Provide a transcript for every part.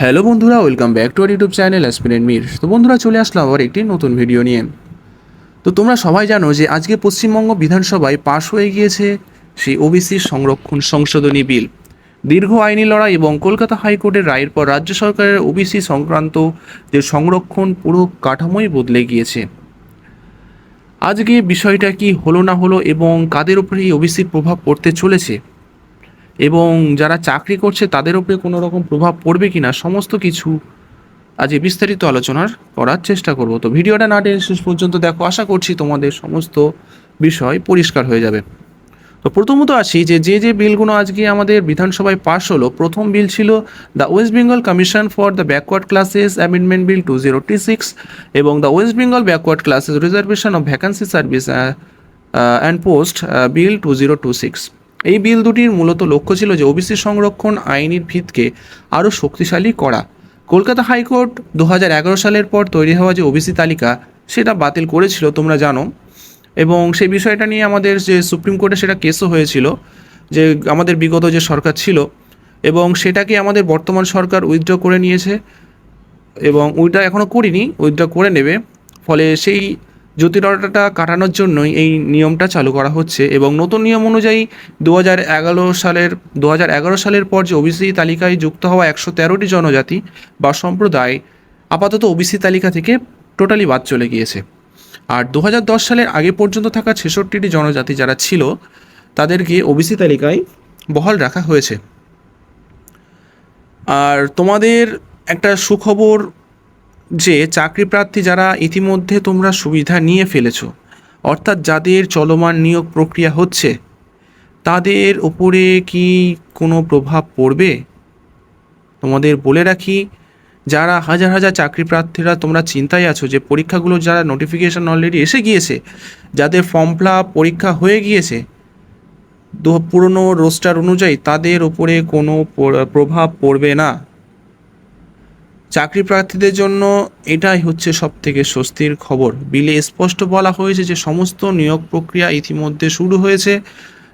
Hello বন্ধুরা, welcome back to our YouTube channel aspirant Mir. তো বন্ধুরা, চলে আসলাম আবার একটি নতুন ভিডিও নিয়ে। তো তোমরা সবাই জানো যে আজকে পশ্চিমবঙ্গ বিধানসভায় পাশ হয়ে গিয়েছে সেই ওবিসি সংরক্ষণ সংশোধনী বিল। দীর্ঘ আইনি লড়াই এবং কলকাতা হাইকোর্টের রায়ের পর রাজ্য সরকারের ওবিসি সংক্রান্ত যে সংরক্ষণ পুরো কাঠামোই বদলে গিয়েছে। আজকে বিষয়টা কি হলো না হলো এবং কাদের উপরে এই ওবিসির প্রভাব পড়তে চলেছে এবং যারা চাকরি করছে তাদের উপরে কোনো রকম প্রভাব পড়বে কিনা, সমস্ত কিছু আজ এই বিস্তারিত আলোচনার করার চেষ্টা করব। তো ভিডিওটা না টেনে শেষ পর্যন্ত দেখো, আশা করছি তোমাদের সমস্ত বিষয় পরিষ্কার হয়ে যাবে। তো প্রথমত আসি যে বিলগুলো আজকে আমাদের বিধানসভায় পাশ হলো। প্রথম বিল ছিল the West Bengal commission for the backward classes amendment bill 2026 এবং the West Bengal backward classes reservation of vacancy service and post bill 2026। এই বিল দুটির মূলত লক্ষ্য ছিল যে ওবিসি সংরক্ষণ আইনের ভিতকে আরও শক্তিশালী করা। কলকাতা হাইকোর্ট 2011 সালের পর তৈরি হওয়া যে ওবিসি তালিকা সেটা বাতিল করেছিল, তোমরা জানো। এবং সেই বিষয়টা নিয়ে আমাদের যে সুপ্রিম কোর্টে সেটা কেসও হয়েছিল, যে আমাদের বিগত যে সরকার ছিল এবং সেটাকে আমাদের বর্তমান সরকার উইথড্র করে নিয়েছে এবং উইথড্র এখনও করিনি, উইথড্র করে নেবে। ফলে সেই জটিলতাটা কাটানোর জন্যই এই নিয়মটা চালু করা হচ্ছে। এবং নতুন নিয়ম অনুযায়ী 2011 সালের পর যে ওবিসি তালিকায় যুক্ত হওয়া 113টি জনজাতি বা সম্প্রদায় আপাতত ওবিসি তালিকা থেকে টোটালি বাদ চলে গিয়েছে। আর 2010 সালের আগে পর্যন্ত থাকা 66টি জনজাতি যারা ছিল তাদেরকে ওবিসি তালিকায় বহাল রাখা হয়েছে। আর তোমাদের একটা সুখবর, যে চাকরি প্রার্থী যারা ইতিমধ্যে তোমরা সুবিধা নিয়ে ফেলেছো, অর্থাৎ যাদের চলমান নিয়োগ প্রক্রিয়া হচ্ছে, তাদের ওপরে কি কোনো প্রভাব পড়বে? তোমাদের বলে রাখি, যারা হাজার হাজার চাকরি প্রার্থীরা তোমরা চিন্তায় আছো যে পরীক্ষাগুলো যারা নোটিফিকেশান অলরেডি এসে গিয়েছে, যাদের ফর্ম ফিল আপ পরীক্ষা হয়ে গিয়েছে পুরনো রোস্টার অনুযায়ী, তাদের ওপরে কোনো প্রভাব পড়বে না। চাকরি প্রার্থীদের জন্য এটাই হচ্ছে সবথেকে স্বস্তির খবর। বিলে স্পষ্ট বলা হয়েছে যে সমস্ত নিয়োগ প্রক্রিয়া ইতিমধ্যে শুরু হয়েছে।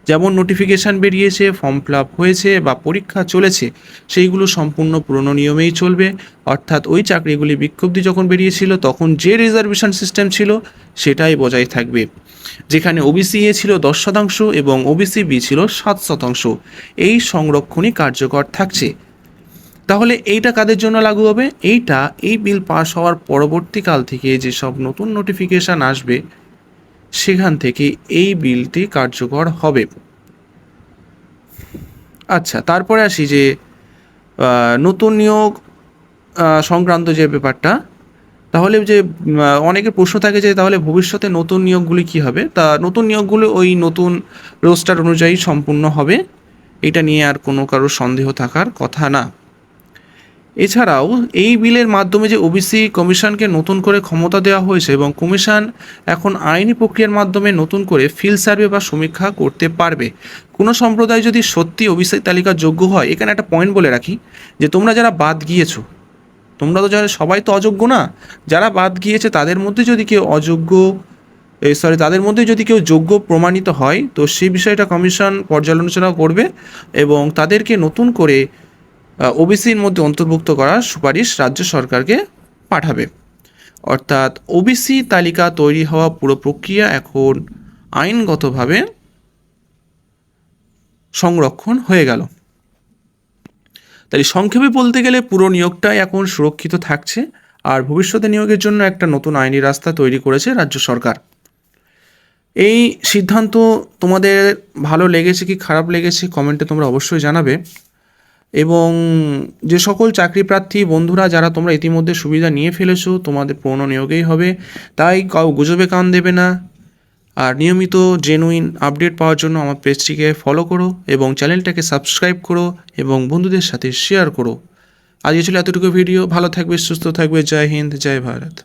যেমন নোটিফিকেশান বেরিয়েছে, ফর্ম ফিল আপ হয়েছে বা পরীক্ষা চলেছে, সেইগুলো সম্পূর্ণ পুরনো নিয়মেই চলবে। অর্থাৎ ওই চাকরিগুলি বিজ্ঞপ্তি যখন বেরিয়েছিল তখন যে রিজার্ভেশন সিস্টেম ছিল সেটাই বজায় থাকবে, যেখানে ওবিসি এ ছিল 10% এবং ওবিসি বি ছিল 7%। এই সংরক্ষণই কার্যকর থাকছে। তাহলে এইটা কাদের জন্য লাগু হবে? এই বিল পাস হওয়ার পরবর্তীকাল থেকে যেসব নতুন নোটিফিকেশান আসবে সেখান থেকে এই বিলটি কার্যকর হবে। আচ্ছা, তারপরে আসি যে নতুন নিয়োগ সংক্রান্ত যে ব্যাপারটা। তাহলে যে অনেকের প্রশ্ন থাকে যে তাহলে ভবিষ্যতে নতুন নিয়োগগুলি কী হবে? তা নতুন নিয়োগগুলো ওই নতুন রোস্টার অনুযায়ী সম্পূর্ণ হবে, এটা নিয়ে আর কোনো কারোর সন্দেহ থাকার কথা না। এছাড়াও এই বিলের মাধ্যমে যে ওবিসি কমিশনকে নতুন করে ক্ষমতা দেওয়া হয়েছে এবং কমিশন এখন আইনি প্রক্রিয়ার মাধ্যমে নতুন করে ফিল্ড সার্ভে বা সমীক্ষা করতে পারবে। কোনো সম্প্রদায় যদি সত্যি ওবিসি তালিকার যোগ্য হয়, এখানে একটা পয়েন্ট বলে রাখি যে তোমরা যারা বাদ গিয়েছো, তোমরা তো যারা সবাই তো অযোগ্য না, যারা বাদ গিয়েছে তাদের মধ্যে যদি কেউ তাদের মধ্যে যদি কেউ যোগ্য প্রমাণিত হয়, তো সেই বিষয়টা কমিশন পর্যালোচনা করবে এবং তাদেরকে নতুন করে ওবিসির মধ্যে অন্তর্ভুক্ত করার সুপারিশ রাজ্য সরকারকে পাঠাবে। অর্থাৎ ওবিসি তালিকা তৈরি হওয়া পুরো প্রক্রিয়া এখন আইনগতভাবে সংরক্ষণ হয়ে গেল। তাই সংক্ষেপে বলতে গেলে পুরো নিয়োগটাই এখন সুরক্ষিত থাকছে আর ভবিষ্যতে নিয়োগের জন্য একটা নতুন আইনি রাস্তা তৈরি করেছে রাজ্য সরকার। এই সিদ্ধান্ত তোমাদের ভালো লেগেছে কি খারাপ লেগেছে কমেন্টে তোমরা অবশ্যই জানাবে। এবং যে সকল চাকরি প্রার্থী বন্ধুরা যারা তোমরা ইতিমধ্যে সুবিধা নিয়ে ফেলেছো, তোমাদের পুরনো নিয়োগেই হবে, তাই কাউ গুজবে কান দেবে না। আর নিয়মিত জেনুইন আপডেট পাওয়ার জন্য আমার পেজটিকে ফলো করো এবং চ্যানেলটাকে সাবস্ক্রাইব করো এবং বন্ধুদের সাথে শেয়ার করো। আজকে ছিল এতটুকু ভিডিও। ভালো থাকবে, সুস্থ থাকবে। জয় হিন্দ, জয় ভারত।